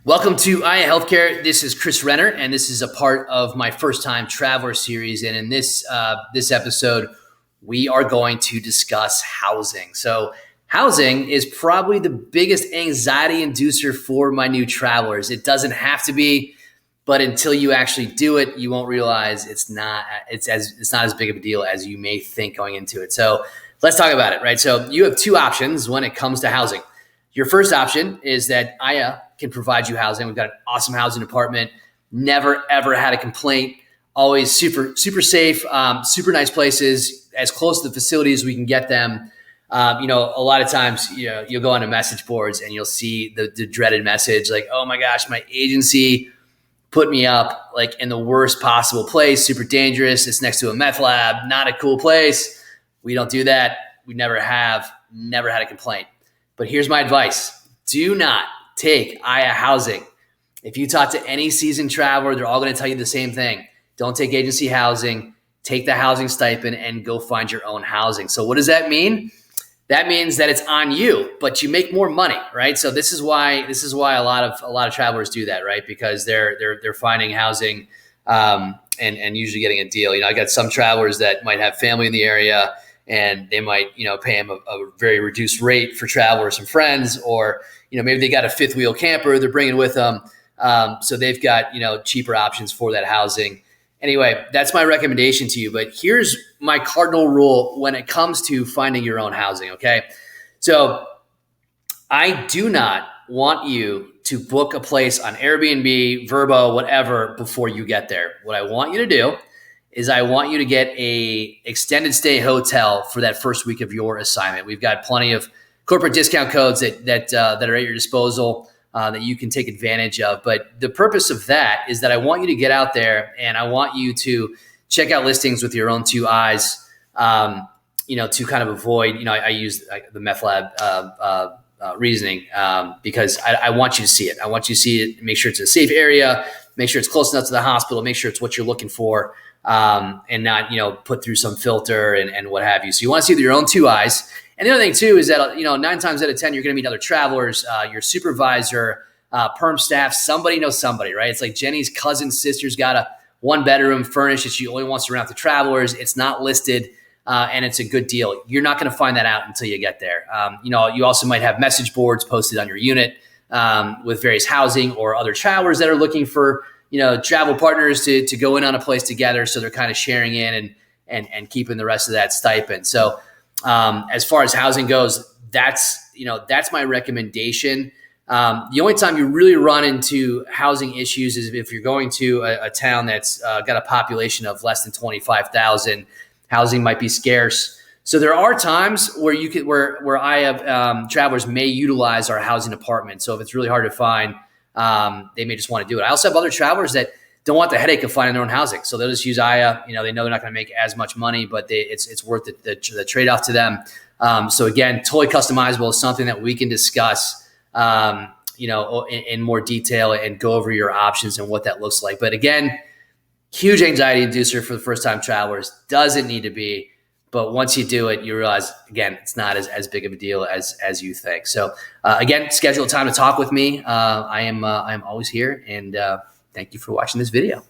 Welcome to Aya Healthcare. This is Chris Renner, and this is a part of my first time traveler series. And in this episode, we are going to discuss housing. So, housing is probably the biggest anxiety inducer for my new travelers. It doesn't have to be, but until you actually do it, you won't realize it's not as big of a deal as you may think going into it. So, let's talk about it, right? So, you have two options when it comes to housing. Your first option is that Aya can provide you housing. We've got an awesome housing department. Never, ever had a complaint. Always super safe, super nice places, as close to the facility as we can get them. A lot of times, you'll go onto message boards and you'll see the dreaded message like, oh my gosh, my agency put me up like in the worst possible place, super dangerous. It's next to a meth lab, not a cool place. We don't do that. We never had a complaint. But here's my advice. Do not take Aya housing. If you talk to any seasoned traveler, they're all going to tell you the same thing. Don't take agency housing. Take the housing stipend and go find your own housing. So what does that mean? That means that it's on you, but you make more money, right? So this is why a lot of travelers do that, right? Because they're finding housing and usually getting a deal. I got some travelers that might have family in the area, and they might, pay them a very reduced rate for travel or some friends, or, maybe they got a fifth wheel camper they're bringing with them. So they've got, cheaper options for that housing. Anyway, that's my recommendation to you. But here's my cardinal rule when it comes to finding your own housing. Okay. So I do not want you to book a place on Airbnb, Vrbo, whatever, before you get there. What I want you to do is I want you to get a extended stay hotel for that first week of your assignment. We've got plenty of corporate discount codes that are at your disposal that you can take advantage of. But the purpose of that is that I want you to get out there and I want you to check out listings with your own two eyes, to kind of avoid, I use the meth lab reasoning because I want you to see it. I want you to see it, make sure it's a safe area, make sure it's close enough to the hospital, make sure it's what you're looking for. And not, put through some filter and what have you. So you want to see with your own two eyes. And the other thing too is that, 9 times out of 10, you're going to meet other travelers, your supervisor, perm staff, somebody knows somebody, right? It's like Jenny's cousin's sister's got a 1-bedroom furnished that she only wants to rent out to travelers. It's not listed, and it's a good deal. You're not going to find that out until you get there. You also might have message boards posted on your unit with various housing or other travelers that are looking for travel partners to go in on a place together. So they're kind of sharing in and keeping the rest of that stipend. So as far as housing goes, that's my recommendation. The only time you really run into housing issues is if you're going to a town that's got a population of less than 25,000. Housing might be scarce. So there are times where where I have travelers may utilize our housing department. So if it's really hard to find, they may just want to do it. I also have other travelers that don't want the headache of finding their own housing. So they'll just use Aya. They know they're not going to make as much money, but it's worth the trade-off to them. So again, totally customizable. It's something that we can discuss, in more detail and go over your options and what that looks like. But again, huge anxiety inducer for the first-time travelers. Doesn't need to be. But once you do it, you realize, again, it's not as big of a deal as you think. So, again, schedule a time to talk with me. I am always here, and thank you for watching this video.